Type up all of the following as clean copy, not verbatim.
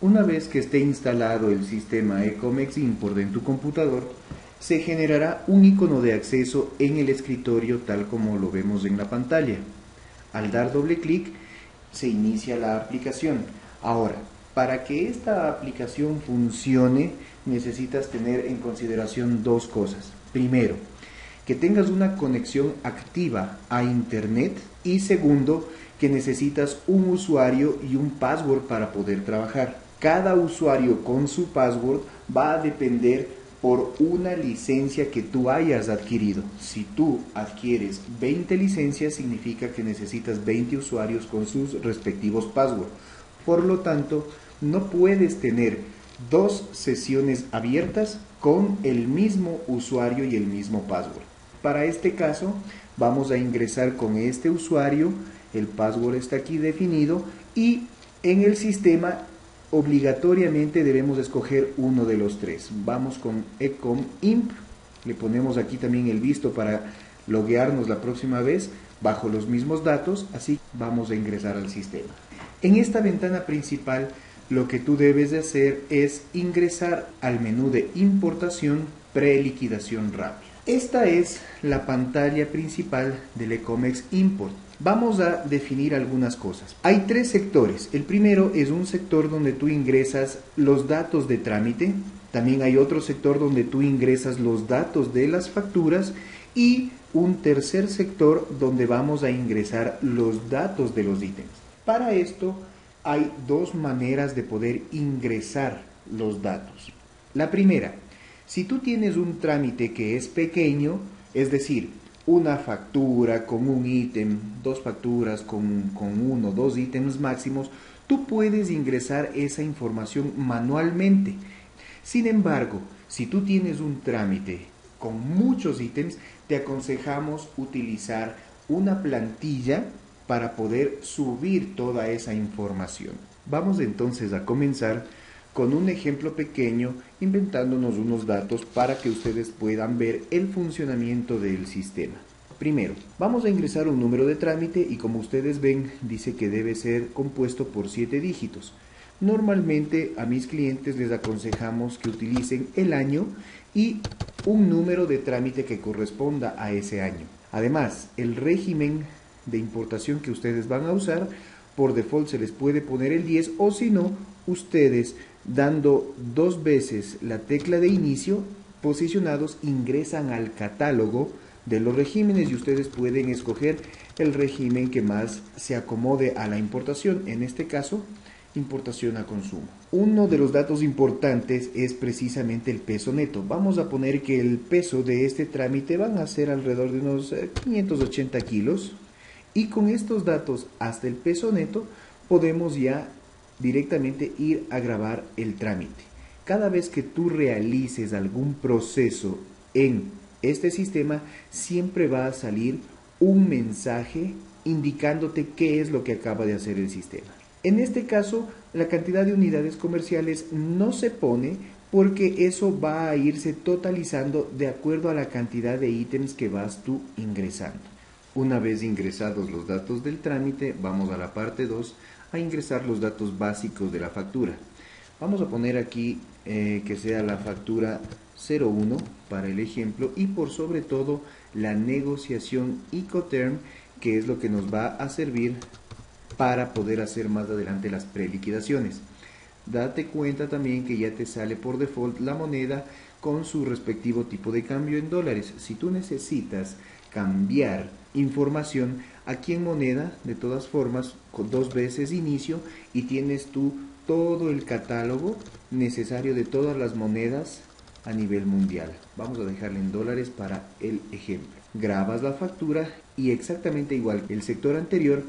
Una vez que esté instalado el sistema Ecomex Import en tu computador, se generará un icono de acceso en el escritorio tal como lo vemos en la pantalla. Al dar doble clic, se inicia la aplicación. Ahora, para que esta aplicación funcione, necesitas tener en consideración dos cosas. Primero, que tengas una conexión activa a Internet y segundo, que necesitas un usuario y un password para poder trabajar. Cada usuario con su password va a depender por una licencia que tú hayas adquirido. Si tú adquieres 20 licencias, significa que necesitas 20 usuarios con sus respectivos passwords. Por lo tanto, no puedes tener dos sesiones abiertas con el mismo usuario y el mismo password. Para este caso, vamos a ingresar con este usuario, el password está aquí definido y en el sistema obligatoriamente debemos escoger uno de los tres. Vamos con Ecom Imp, le ponemos aquí también el visto para loguearnos la próxima vez bajo los mismos datos, así vamos a ingresar al sistema. En esta ventana principal lo que tú debes de hacer es ingresar al menú de importación preliquidación rápida. Esta es la pantalla principal del Ecomex Import. Vamos a definir algunas cosas. Hay tres sectores. El primero es un sector donde tú ingresas los datos de trámite. También hay otro sector donde tú ingresas los datos de las facturas y un tercer sector donde vamos a ingresar los datos de los ítems. Para esto hay dos maneras de poder ingresar los datos. La primera, si tú tienes un trámite que es pequeño, es decir, una factura con un ítem, dos facturas con uno o dos ítems máximos, tú puedes ingresar esa información manualmente. Sin embargo, si tú tienes un trámite con muchos ítems, te aconsejamos utilizar una plantilla para poder subir toda esa información. Vamos entonces a comenzar con un ejemplo pequeño, inventándonos unos datos para que ustedes puedan ver el funcionamiento del sistema. Primero, vamos a ingresar un número de trámite y como ustedes ven, dice que debe ser compuesto por 7 dígitos. Normalmente a mis clientes les aconsejamos que utilicen el año y un número de trámite que corresponda a ese año. Además, el régimen de importación que ustedes van a usar, por default se les puede poner el 10 o si no, ustedes dando dos veces la tecla de inicio, posicionados, ingresan al catálogo de los regímenes y ustedes pueden escoger el régimen que más se acomode a la importación, en este caso, importación a consumo. Uno de los datos importantes es precisamente el peso neto. Vamos a poner que el peso de este trámite van a ser alrededor de unos 580 kilos y con estos datos hasta el peso neto podemos ya directamente ir a grabar el trámite. Cada vez que tú realices algún proceso en este sistema, siempre va a salir un mensaje indicándote qué es lo que acaba de hacer el sistema. En este caso, la cantidad de unidades comerciales no se pone porque eso va a irse totalizando de acuerdo a la cantidad de ítems que vas tú ingresando. Una vez ingresados los datos del trámite, vamos a la parte 2, a ingresar los datos básicos de la factura. Vamos a poner aquí que sea la factura 01 para el ejemplo y por sobre todo la negociación Incoterm, que es lo que nos va a servir para poder hacer más adelante las preliquidaciones. Date cuenta también que ya te sale por default la moneda con su respectivo tipo de cambio en dólares. Si tú necesitas cambiar información aquí en moneda, de todas formas, con dos veces inicio y tienes tú todo el catálogo necesario de todas las monedas a nivel mundial. Vamos a dejarle en dólares para el ejemplo. Grabas la factura y exactamente igual que el sector anterior,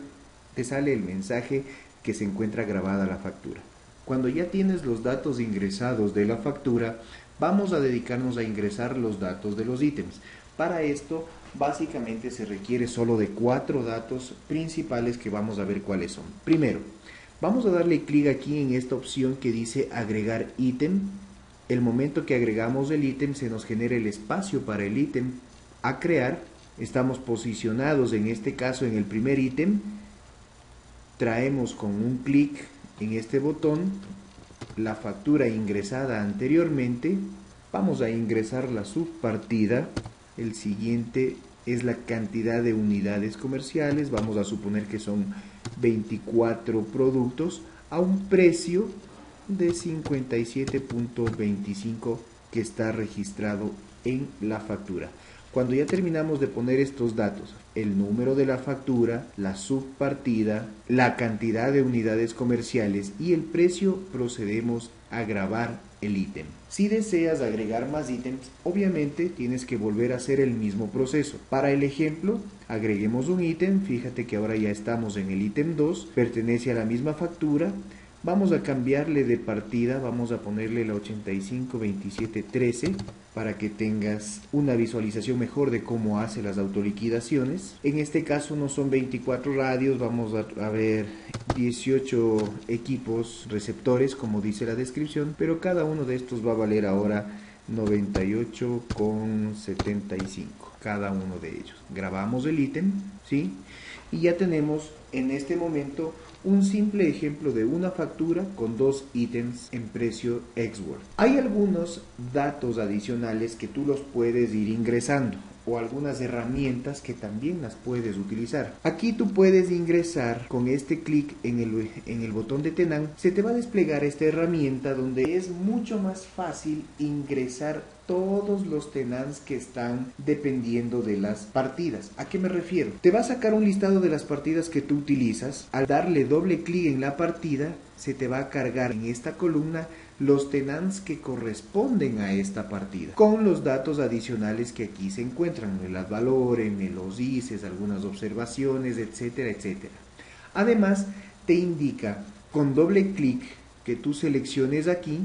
te sale el mensaje que se encuentra grabada la factura. Cuando ya tienes los datos ingresados de la factura, vamos a dedicarnos a ingresar los datos de los ítems. Para esto, básicamente se requiere solo de 4 datos principales que vamos a ver cuáles son. Primero, vamos a darle clic aquí en esta opción que dice agregar ítem. El momento que agregamos el ítem se nos genera el espacio para el ítem a crear. Estamos posicionados en este caso en el primer ítem. Traemos con un clic en este botón la factura ingresada anteriormente, vamos a ingresar la subpartida. El siguiente es la cantidad de unidades comerciales, vamos a suponer que son 24 productos a un precio de 57.25 que está registrado en la factura. Cuando ya terminamos de poner estos datos, el número de la factura, la subpartida, la cantidad de unidades comerciales y el precio, procedemos a grabar el ítem. Si deseas agregar más ítems, obviamente tienes que volver a hacer el mismo proceso. Para el ejemplo, agreguemos un ítem, fíjate que ahora ya estamos en el ítem 2, pertenece a la misma factura. Vamos a cambiarle de partida, vamos a ponerle la 852713 para que tengas una visualización mejor de cómo hace las autoliquidaciones. En este caso no son 24 radios, vamos a ver 18 equipos receptores como dice la descripción, pero cada uno de estos va a valer ahora 98,75 cada uno de ellos. Grabamos el ítem, ¿sí? Y ya tenemos en este momento un simple ejemplo de una factura con dos ítems en precio ex-works. Hay algunos datos adicionales que tú los puedes ir ingresando o algunas herramientas que también las puedes utilizar. Aquí tú puedes ingresar con este clic en el botón de Tenant, se te va a desplegar esta herramienta donde es mucho más fácil ingresar todos los tenants que están dependiendo de las partidas. ¿A qué me refiero? Te va a sacar un listado de las partidas que tú utilizas. Al darle doble clic en la partida, se te va a cargar en esta columna los tenants que corresponden a esta partida, con los datos adicionales que aquí se encuentran, me las valoren, me los dices, algunas observaciones, etcétera, etcétera. Además, te indica con doble clic que tú selecciones aquí,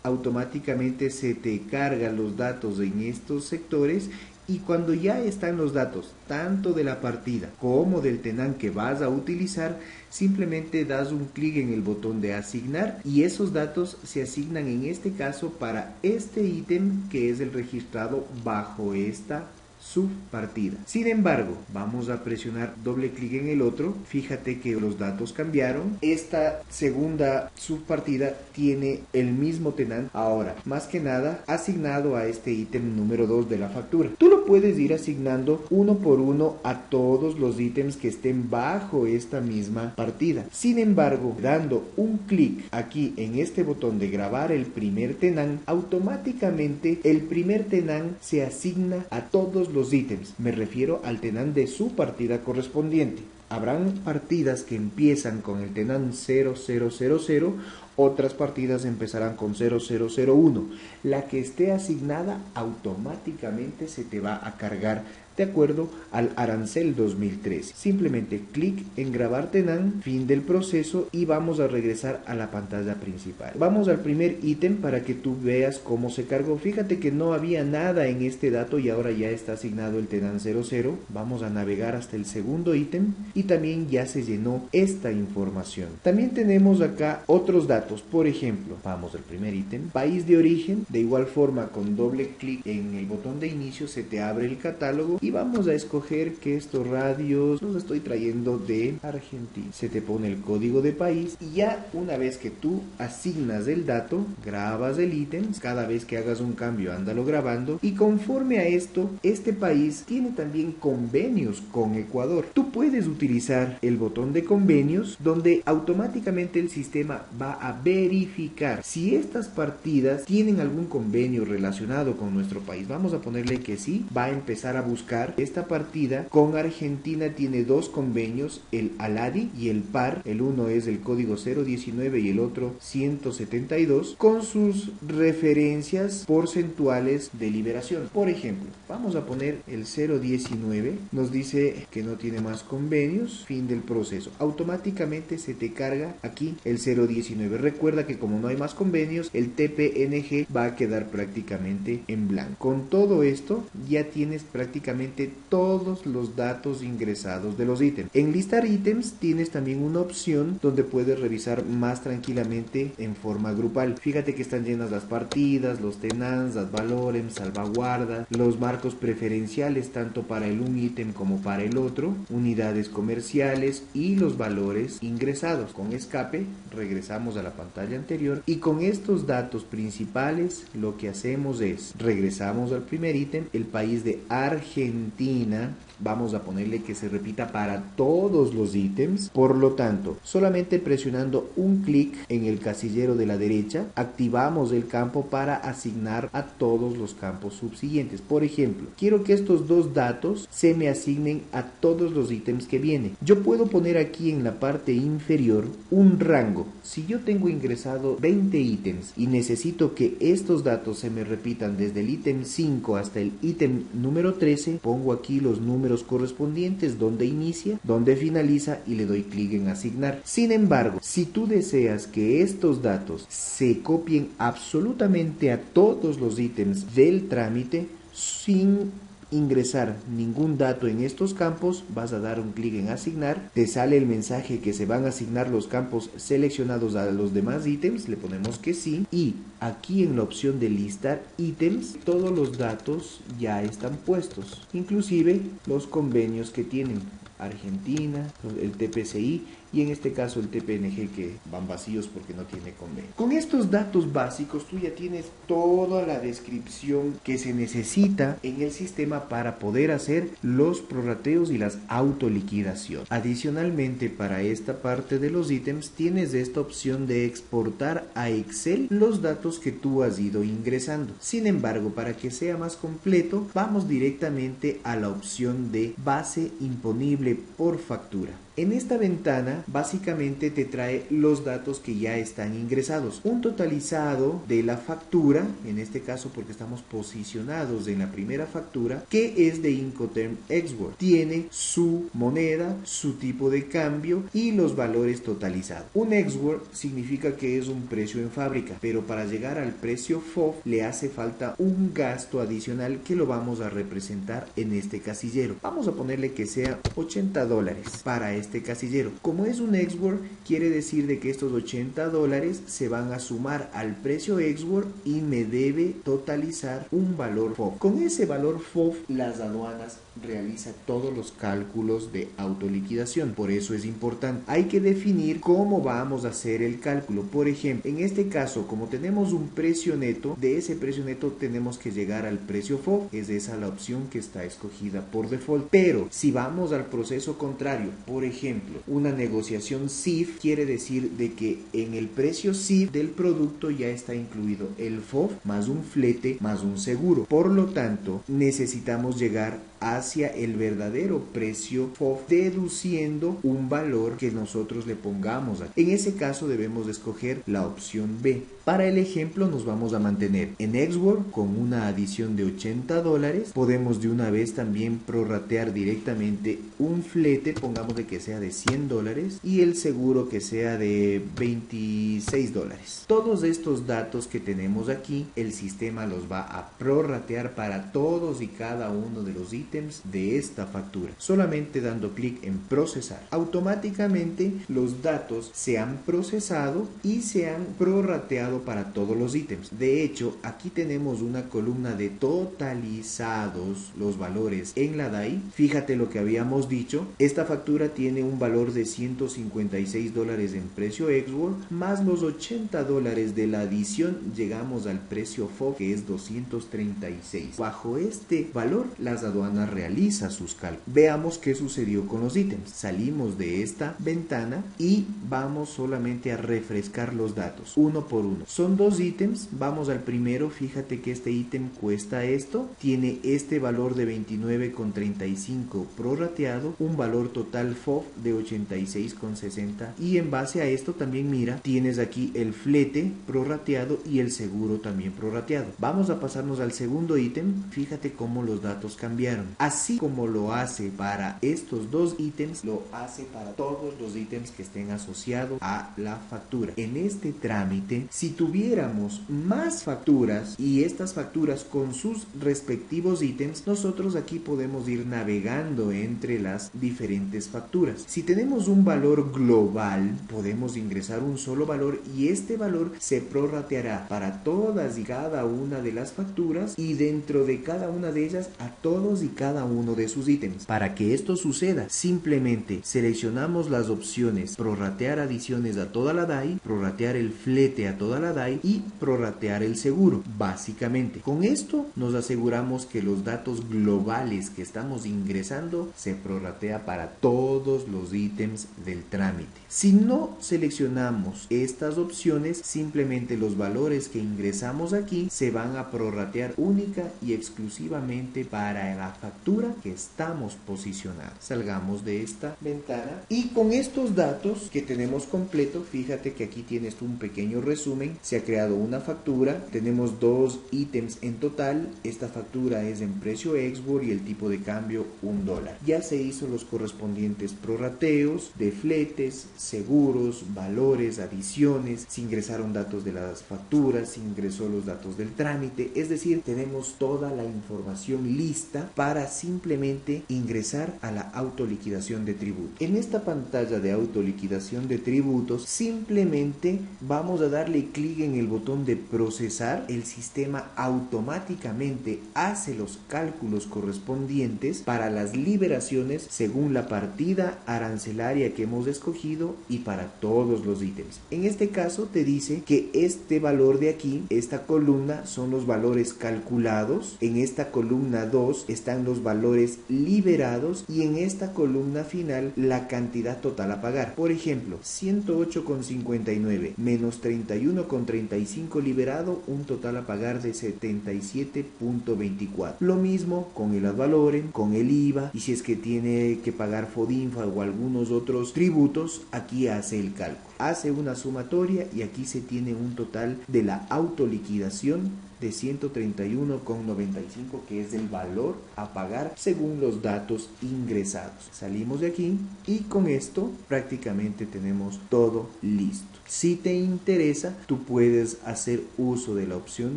automáticamente se te cargan los datos en estos sectores y cuando ya están los datos tanto de la partida como del tenant que vas a utilizar, simplemente das un clic en el botón de asignar y esos datos se asignan en este caso para este ítem que es el registrado bajo esta subpartida. Sin embargo, vamos a presionar doble clic en el otro, fíjate que los datos cambiaron, esta segunda subpartida tiene el mismo tenant ahora, más que nada asignado a este ítem número 2 de la factura. Tú lo puedes ir asignando uno por uno a todos los ítems que estén bajo esta misma partida. Sin embargo, dando un clic aquí en este botón de grabar el primer tenant, automáticamente el primer tenant se asigna a todos los ítems, me refiero al tenant de su partida correspondiente. Habrán partidas que empiezan con el tenant 0000, otras partidas empezarán con 0001. La que esté asignada automáticamente se te va a cargar de acuerdo al arancel 2013. Simplemente clic en grabar tenant, fin del proceso y vamos a regresar a la pantalla principal. Vamos al primer ítem para que tú veas cómo se cargó. Fíjate que no había nada en este dato y ahora ya está asignado el tenant 00. Vamos a navegar hasta el segundo ítem y también ya se llenó esta información. También tenemos acá otros datos, por ejemplo, vamos al primer ítem, país de origen. De igual forma, con doble clic en el botón de inicio se te abre el catálogo y vamos a escoger que estos radios los estoy trayendo de Argentina. Se te pone el código de país y ya una vez que tú asignas el dato, grabas el ítem. Cada vez que hagas un cambio, ándalo grabando y conforme a esto, este país tiene también convenios con Ecuador. Tú puedes utilizar el botón de convenios donde automáticamente el sistema va a verificar si estas partidas tienen algún convenio relacionado con nuestro país. Vamos a ponerle que sí, va a empezar a buscar esta partida. Con Argentina tiene dos convenios, el ALADI y el PAR. El uno es el código 019 y el otro 172 con sus referencias porcentuales de liberación. Por ejemplo, vamos a poner el 019, nos dice que no tiene más convenios, fin del proceso. Automáticamente se te carga aquí el 019. Recuerda que como no hay más convenios, el TPNG va a quedar prácticamente en blanco. Con todo esto ya tienes prácticamente prácticamente todos los datos ingresados de los ítems. En listar ítems tienes también una opción donde puedes revisar más tranquilamente en forma grupal. Fíjate que están llenas las partidas, los tenants, las valores, salvaguardas, los marcos preferenciales tanto para el un ítem como para el otro, unidades comerciales y los valores ingresados. Con escape regresamos a la pantalla anterior y con estos datos principales lo que hacemos es regresamos al primer ítem, el país de Argentina. Vamos a ponerle que se repita para todos los ítems. Por lo tanto, solamente presionando un clic en el casillero de la derecha, activamos el campo para asignar a todos los campos subsiguientes. Por ejemplo, quiero que estos dos datos se me asignen a todos los ítems que vienen. Yo puedo poner aquí en la parte inferior un rango. Si yo tengo ingresado 20 ítems y necesito que estos datos se me repitan desde el ítem 5 hasta el ítem número 13, pongo aquí los números correspondientes, donde inicia, donde finaliza y le doy clic en asignar. Sin embargo, si tú deseas que estos datos se copien absolutamente a todos los ítems del trámite sin ingresar ningún dato en estos campos, vas a dar un clic en asignar, te sale el mensaje que se van a asignar los campos seleccionados a los demás ítems, le ponemos que sí, y aquí en la opción de listar ítems todos los datos ya están puestos, inclusive los convenios que tienen Argentina, el TPCI y en este caso el TPNG, que van vacíos porque no tiene convenio. Con estos datos básicos tú ya tienes toda la descripción que se necesita en el sistema para poder hacer los prorrateos y las autoliquidaciones. Adicionalmente, para esta parte de los ítems tienes esta opción de exportar a Excel los datos que tú has ido ingresando. Sin embargo, para que sea más completo, vamos directamente a la opción de base imponible por factura. En esta ventana básicamente te trae los datos que ya están ingresados, un totalizado de la factura, en este caso porque estamos posicionados en la primera factura, que es de Incoterm Export. Tiene su moneda, su tipo de cambio y los valores totalizados. Un Export significa que es un precio en fábrica, pero para llegar al precio FOB le hace falta un gasto adicional que lo vamos a representar en este casillero. Vamos a ponerle que sea $80 para este casillero. Como es un export, quiere decir de que estos $80 se van a sumar al precio export y me debe totalizar un valor FOB. Con ese valor FOB, las aduanas realizan todos los cálculos de autoliquidación. Por eso es importante. Hay que definir cómo vamos a hacer el cálculo. Por ejemplo, en este caso, como tenemos un precio neto, de ese precio neto tenemos que llegar al precio FOB. Es esa la opción que está escogida por default. Pero si vamos al proceso contrario, por ejemplo, una negociación CIF, quiere decir de que en el precio CIF del producto ya está incluido el FOB más un flete más un seguro. Por lo tanto, necesitamos llegar hacia el verdadero precio FOB deduciendo un valor que nosotros le pongamos. En ese caso debemos de escoger la opción B. Para el ejemplo nos vamos a mantener en Export con una adición de $80. Podemos de una vez también prorratear directamente un flete, pongamos de que sea de $100 y el seguro que sea de $26. Todos estos datos que tenemos aquí, el sistema los va a prorratear para todos y cada uno de los ítems de esta factura. Solamente dando clic en procesar, automáticamente los datos se han procesado y se han prorrateado para todos los ítems. De hecho, aquí tenemos una columna de totalizados los valores en la DAI. Fíjate lo que habíamos dicho, esta factura tiene un valor de $156 en precio export más los $80 de la adición, llegamos al precio FOB que es 236. Bajo este valor las aduanas realizan sus cálculos. Veamos qué sucedió con los ítems. Salimos de esta ventana y vamos solamente a refrescar los datos uno por uno. Son dos ítems, vamos al primero. Fíjate que este ítem cuesta esto, tiene este valor de 29,35 prorrateado, un valor total FOB off de 86,60 y en base a esto también mira, tienes aquí el flete prorrateado y el seguro también prorrateado. Vamos a pasarnos al segundo ítem. Fíjate cómo los datos cambiaron. Así como lo hace para estos dos ítems, lo hace para todos los ítems que estén asociados a la factura. En este trámite, si tuviéramos más facturas y estas facturas con sus respectivos ítems, nosotros aquí podemos ir navegando entre las diferentes facturas. Si tenemos un valor global, podemos ingresar un solo valor y este valor se prorrateará para todas y cada una de las facturas y dentro de cada una de ellas a todos y cada uno de sus ítems. Para que esto suceda, simplemente seleccionamos las opciones prorratear adiciones a toda la DAI, prorratear el flete a toda la DAI y prorratear el seguro. Básicamente, con esto nos aseguramos que los datos globales que estamos ingresando se prorratea para todos los ítems del trámite. Si no seleccionamos estas opciones, simplemente los valores que ingresamos aquí se van a prorratear única y exclusivamente para la factura que estamos posicionando. Salgamos de esta ventana y con estos datos que tenemos completo, fíjate que aquí tienes un pequeño resumen. Se ha creado una factura, tenemos dos ítems en total. Esta factura es en precio export y el tipo de cambio $1. Ya se hizo los correspondientes prorrateos de fletes, seguros, valores, adiciones, se ingresaron datos de las facturas, se ingresó los datos del trámite, es decir, tenemos toda la información lista para simplemente ingresar a la autoliquidación de tributos. En esta pantalla de autoliquidación de tributos, simplemente vamos a darle clic en el botón de procesar. El sistema automáticamente hace los cálculos correspondientes para las liberaciones según la partida arancelaria que hemos escogido y para todos los ítems. En este caso te dice que este valor de aquí, esta columna, son los valores calculados. En esta columna 2 están los valores liberados y en esta columna final la cantidad total a pagar. Por ejemplo, 108,59 menos 31,35 liberado, un total a pagar de 77,24. Lo mismo con el ad valorem, con el IVA, y si es que tiene que pagar FODINFA o algunos otros tributos, aquí hace el cálculo. Hace una sumatoria y aquí se tiene un total de la autoliquidación de 131,95, que es el valor a pagar según los datos ingresados. Salimos de aquí y con esto prácticamente tenemos todo listo. Si te interesa, tú puedes hacer uso de la opción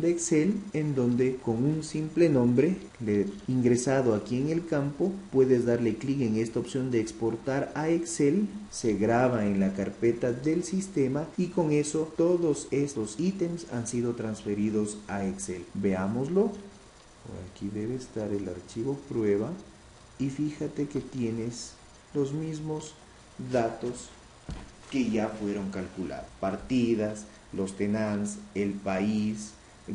de Excel, en donde con un simple nombre ingresado aquí en el campo, puedes darle clic en esta opción de exportar a Excel, se graba en la carpeta del sistema y con eso todos estos ítems han sido transferidos a Excel. Veámoslo. Por aquí debe estar el archivo prueba y fíjate que tienes los mismos datos que ya fueron calculados. Partidas, los tenants, el país,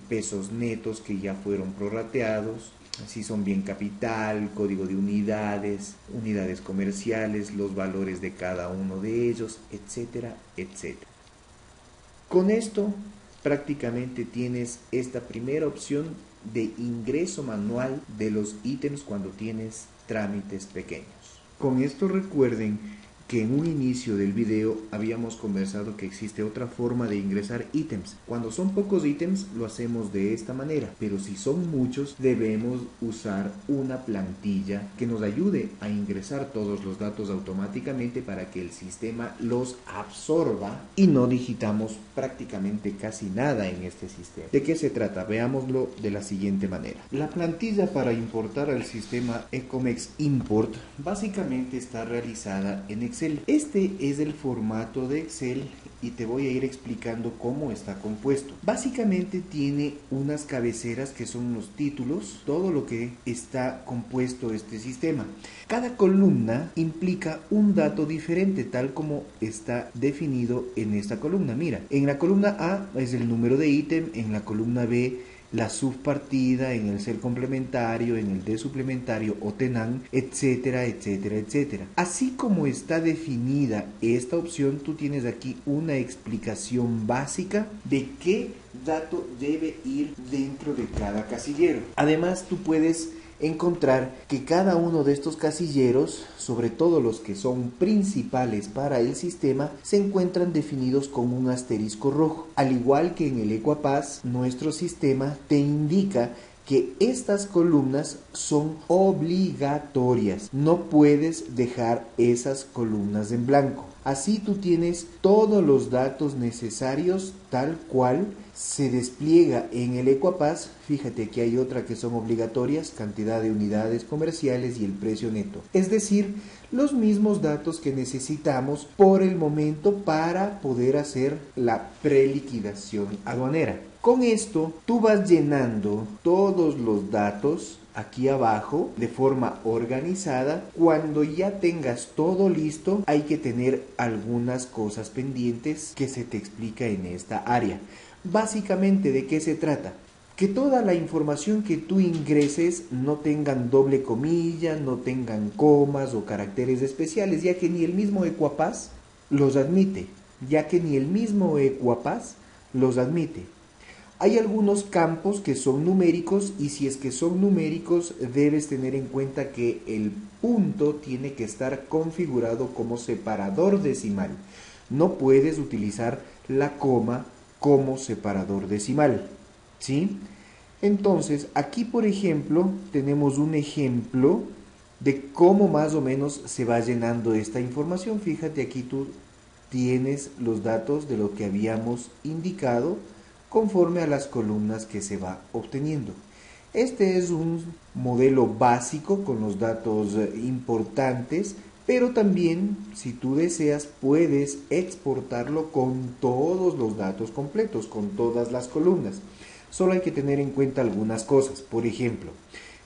pesos netos que ya fueron prorrateados, si son bien capital, código de unidades, unidades comerciales, los valores de cada uno de ellos, etcétera, etcétera. Con esto prácticamente tienes esta primera opción de ingreso manual de los ítems cuando tienes trámites pequeños. Con esto recuerden que en un inicio del video habíamos conversado que existe otra forma de ingresar ítems. Cuando son pocos ítems lo hacemos de esta manera, pero si son muchos debemos usar una plantilla que nos ayude a ingresar todos los datos automáticamente para que el sistema los absorba y no digitamos prácticamente casi nada en este sistema. ¿De qué se trata? Veámoslo de la siguiente manera. La plantilla para importar al sistema Ecomex Import básicamente está realizada en Excel. Este es el formato de Excel y te voy a ir explicando cómo está compuesto. Básicamente tiene unas cabeceras que son los títulos, todo lo que está compuesto este sistema. Cada columna implica un dato diferente, tal como está definido en esta columna. Mira, en la columna A es el número de ítem, en la columna B la subpartida, en el ser complementario, en el de suplementario o tenant, etcétera, etcétera, etcétera. Así como está definida esta opción, tú tienes aquí una explicación básica de qué dato debe ir dentro de cada casillero. Además, tú puedes encontrar que cada uno de estos casilleros, sobre todo los que son principales para el sistema, se encuentran definidos con un asterisco rojo. Al igual que en el Equapass, nuestro sistema te indica que estas columnas son obligatorias. No puedes dejar esas columnas en blanco. Así tú tienes todos los datos necesarios tal cual se despliega en el Equapass. Fíjate que hay otra que son obligatorias, cantidad de unidades comerciales y el precio neto. Es decir, los mismos datos que necesitamos por el momento para poder hacer la preliquidación aduanera. Con esto tú vas llenando todos los datos aquí abajo de forma organizada. Cuando ya tengas todo listo, hay que tener algunas cosas pendientes que se te explica en esta área. Básicamente, ¿de qué se trata? Que toda la información que tú ingreses no tengan doble comilla, no tengan comas o caracteres especiales, ya que ni el mismo Equapass los admite. Hay algunos campos que son numéricos y si es que son numéricos debes tener en cuenta que el punto tiene que estar configurado como separador decimal. No puedes utilizar la coma como separador decimal, ¿sí? Entonces, aquí por ejemplo tenemos un ejemplo de cómo más o menos se va llenando esta información. Fíjate, aquí tú tienes los datos de lo que habíamos indicado conforme a las columnas que se va obteniendo. Este es un modelo básico con los datos importantes, pero también, si tú deseas, puedes exportarlo con todos los datos completos, con todas las columnas. Solo hay que tener en cuenta algunas cosas. Por ejemplo,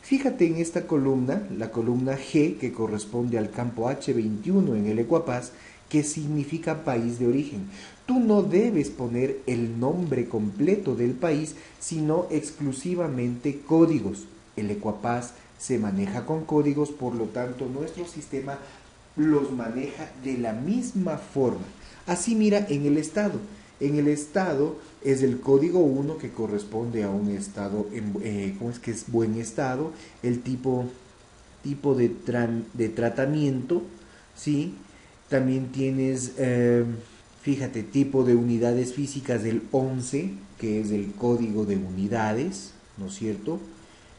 fíjate en esta columna, la columna G, que corresponde al campo H21 en el Equapass, que significa país de origen. Tú no debes poner el nombre completo del país, sino exclusivamente códigos. El Equapass se maneja con códigos, por lo tanto nuestro sistema los maneja de la misma forma. Así mira en el estado. En el estado es el código 1 que corresponde a un estado, ¿cómo es que es buen estado? El tipo de tratamiento, ¿sí? También tienes, fíjate, tipo de unidades físicas del 11, que es el código de unidades, ¿no es cierto?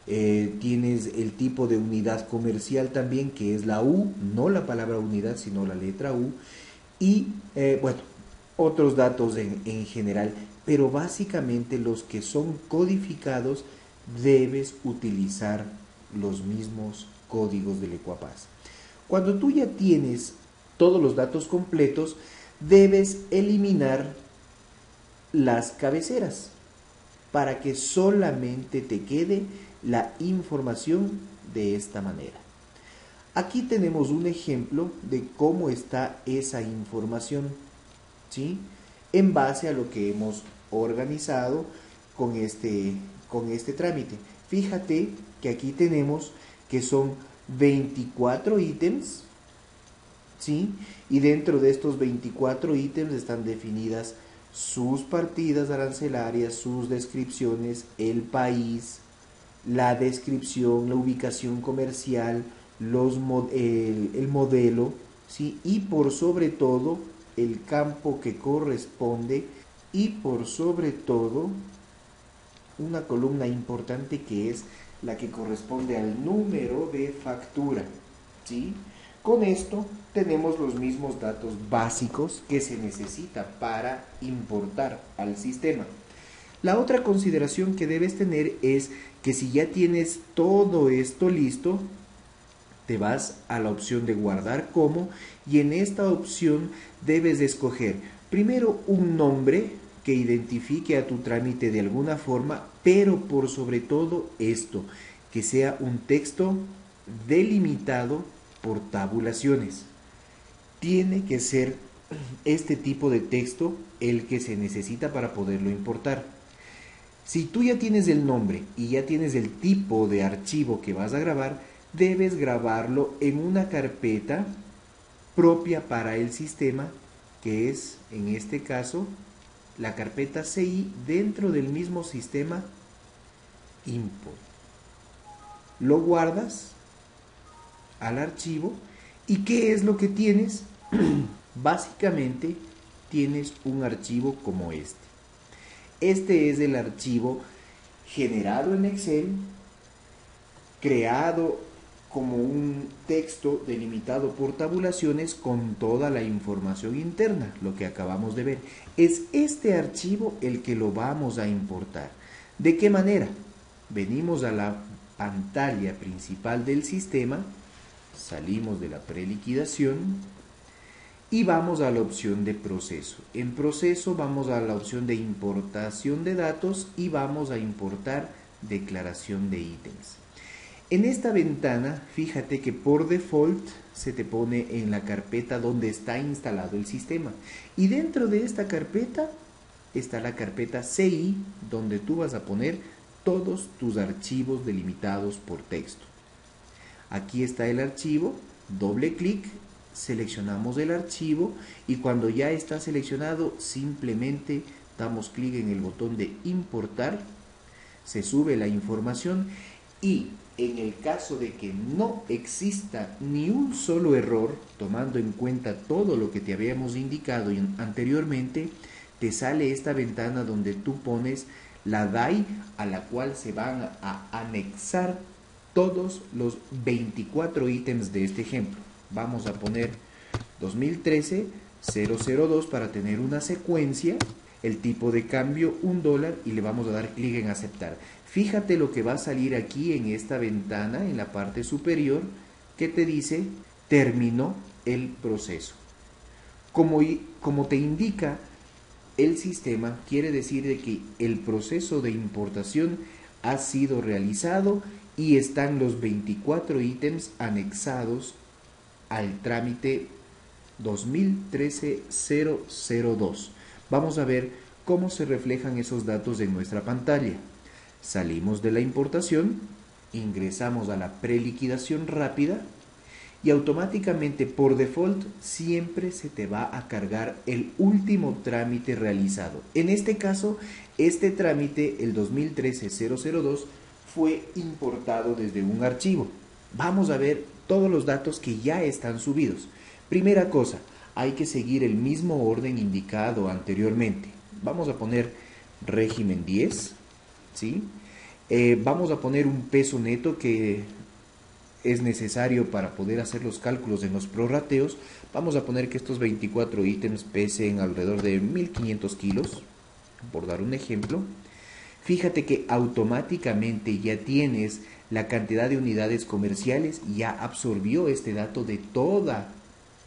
Tienes el tipo de unidad comercial también, que es la U, no la palabra unidad, sino la letra U. Y, bueno, otros datos en general, pero básicamente los que son codificados debes utilizar los mismos códigos del Equapass. Cuando tú ya tienes todos los datos completos, debes eliminar las cabeceras para que solamente te quede la información de esta manera. Aquí tenemos un ejemplo de cómo está esa información, ¿sí? En base a lo que hemos organizado con este trámite. Fíjate que aquí tenemos que son 24 ítems, ¿sí? Y dentro de estos 24 ítems están definidas sus partidas arancelarias, sus descripciones, el país, la descripción, la ubicación comercial, el modelo, ¿sí? Y por sobre todo el campo que corresponde y por sobre todo una columna importante que es la que corresponde al número de factura, ¿sí? Con esto tenemos los mismos datos básicos que se necesita para importar al sistema. La otra consideración que debes tener es que si ya tienes todo esto listo, te vas a la opción de guardar como, y en esta opción debes de escoger primero un nombre que identifique a tu trámite de alguna forma, pero por sobre todo esto, que sea un texto delimitado por tabulaciones. Tiene que ser este tipo de texto el que se necesita para poderlo importar. Si tú ya tienes el nombre y ya tienes el tipo de archivo que vas a grabar, debes grabarlo en una carpeta propia para el sistema, que es, en este caso, la carpeta CI dentro del mismo sistema import. lo guardas al archivo y ¿qué es lo que tienes? Básicamente tienes un archivo como este. Este es el archivo generado en Excel, creado como un texto delimitado por tabulaciones con toda la información interna, lo que acabamos de ver. Es este archivo el que lo vamos a importar. ¿De qué manera? Venimos a la pantalla principal del sistema, salimos de la preliquidación y vamos a la opción de proceso. En proceso vamos a la opción de importación de datos y vamos a importar declaración de ítems. En esta ventana, fíjate que por default se te pone en la carpeta donde está instalado el sistema. Y dentro de esta carpeta está la carpeta CI, donde tú vas a poner todos tus archivos delimitados por texto. Aquí está el archivo, doble clic, seleccionamos el archivo y cuando ya está seleccionado simplemente damos clic en el botón de importar, se sube la información y en el caso de que no exista ni un solo error, tomando en cuenta todo lo que te habíamos indicado anteriormente, te sale esta ventana donde tú pones la DAI a la cual se van a anexar todos los 24 ítems de este ejemplo. Vamos a poner 2013-002 para tener una secuencia, el tipo de cambio $1 y le vamos a dar clic en aceptar. Fíjate lo que va a salir aquí en esta ventana en la parte superior que te dice terminó el proceso. Como te indica el sistema, quiere decir de que el proceso de importación ha sido realizado y están los 24 ítems anexados al trámite 2013-002. Vamos a ver cómo se reflejan esos datos en nuestra pantalla. Salimos de la importación, ingresamos a la preliquidación rápida y automáticamente por default siempre se te va a cargar el último trámite realizado. En este caso, este trámite, el 2013-002, fue importado desde un archivo. Vamos a ver todos los datos que ya están subidos. Primera cosa, hay que seguir el mismo orden indicado anteriormente. Vamos a poner régimen 10, ¿sí? Vamos a poner un peso neto que es necesario para poder hacer los cálculos en los prorrateos. Vamos a poner que estos 24 ítems pesen alrededor de 1500 kilos, por dar un ejemplo. Fíjate que automáticamente ya tienes la cantidad de unidades comerciales, ya absorbió este dato de toda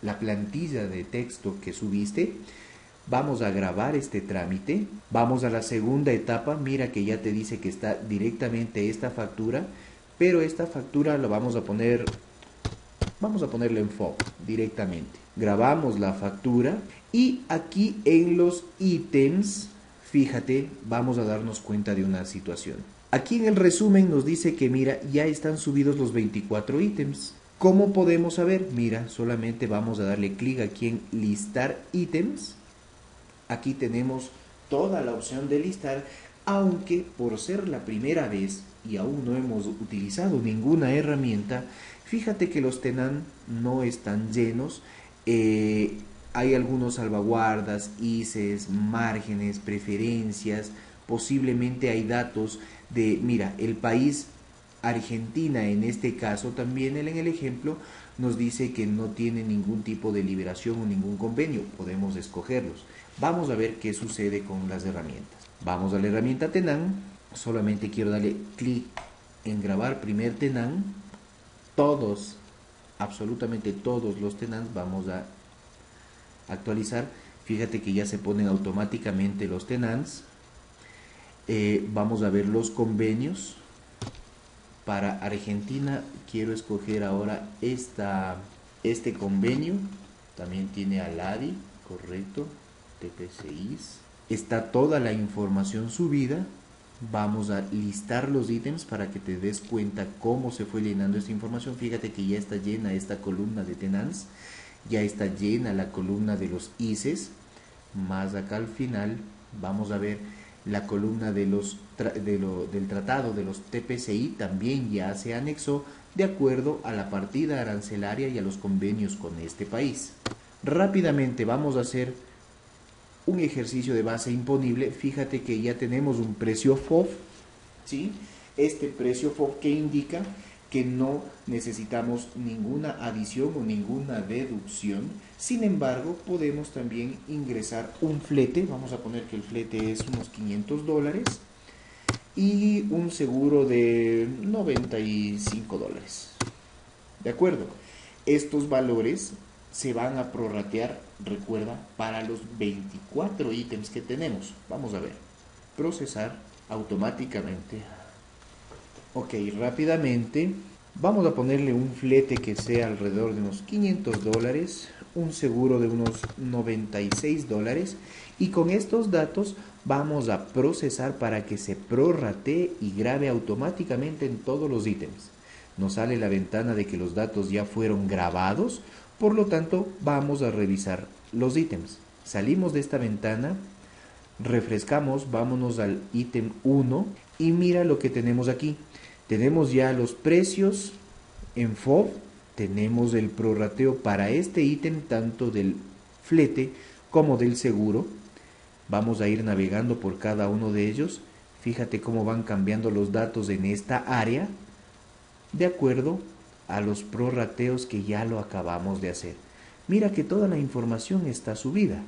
la plantilla de texto que subiste. Vamos a grabar este trámite, vamos a la segunda etapa, mira que ya te dice que está directamente esta factura, pero esta factura la vamos a ponerle en FOB directamente. Grabamos la factura y aquí en los ítems, fíjate, vamos a darnos cuenta de una situación. Aquí en el resumen nos dice que mira, ya están subidos los 24 ítems. ¿Cómo podemos saber? Mira, solamente vamos a darle clic aquí en listar ítems. Aquí tenemos toda la opción de listar, aunque por ser la primera vez y aún no hemos utilizado ninguna herramienta, fíjate que los Tenan no están llenos. Hay algunos salvaguardas, ICES, márgenes, preferencias, posiblemente hay datos de, mira, el país Argentina en este caso también en el ejemplo nos dice que no tiene ningún tipo de liberación o ningún convenio, podemos escogerlos. Vamos a ver qué sucede con las herramientas. Vamos a la herramienta Tenan, solamente quiero darle clic en grabar primer Tenan, todos, absolutamente todos los Tenans vamos a actualizar. Fíjate que ya se ponen automáticamente los Tenans. Vamos a ver los convenios. Para Argentina quiero escoger ahora este convenio. También tiene ALADI, correcto, TPCIs. Está toda la información subida. Vamos a listar los ítems para que te des cuenta cómo se fue llenando esta información. Fíjate que ya está llena esta columna de tenants, ya está llena la columna de los ICES. Más acá al final vamos a ver La columna del tratado de los TPCI también ya se anexó de acuerdo a la partida arancelaria y a los convenios con este país. Rápidamente vamos a hacer un ejercicio de base imponible. Fíjate que ya tenemos un precio FOB, ¿sí? Este precio FOB que indica que no necesitamos ninguna adición o ninguna deducción. Sin embargo, podemos también ingresar un flete. Vamos a poner que el flete es unos $500 y un seguro de $95. ¿De acuerdo? Estos valores se van a prorratear, recuerda, para los 24 ítems que tenemos. Vamos a ver. Procesar automáticamente. Ok, rápidamente vamos a ponerle un flete que sea alrededor de unos $500, un seguro de unos $96 y con estos datos vamos a procesar para que se prorratee y grabe automáticamente en todos los ítems. Nos sale la ventana de que los datos ya fueron grabados, por lo tanto vamos a revisar los ítems. Salimos de esta ventana, refrescamos, vámonos al ítem 1 y mira lo que tenemos aquí. Tenemos ya los precios en FOB, tenemos el prorrateo para este ítem tanto del flete como del seguro. Vamos a ir navegando por cada uno de ellos. Fíjate cómo van cambiando los datos en esta área de acuerdo a los prorrateos que ya lo acabamos de hacer. Mira que toda la información está subida.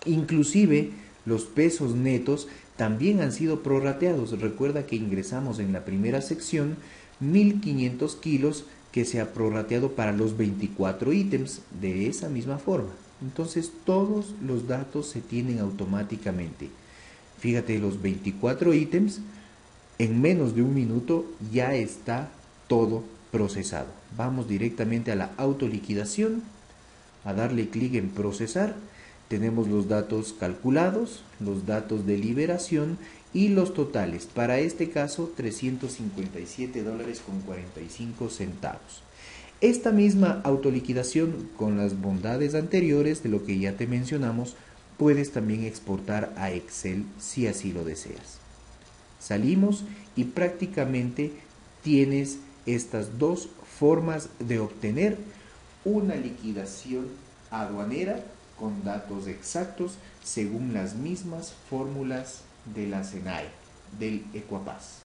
Inclusive los pesos netos también han sido prorrateados. Recuerda que ingresamos en la primera sección 1500 kilos que se ha prorrateado para los 24 ítems de esa misma forma. Entonces todos los datos se tienen automáticamente. Fíjate, los 24 ítems en menos de un minuto ya está todo procesado. Vamos directamente a la autoliquidación, a darle clic en procesar. Tenemos los datos calculados, los datos de liberación y los totales. Para este caso, $357.45. Esta misma autoliquidación, con las bondades anteriores de lo que ya te mencionamos, puedes también exportar a Excel si así lo deseas. Salimos y prácticamente tienes estas dos formas de obtener una liquidación aduanera con datos exactos según las mismas fórmulas de la SENAE, del Ecuapaz.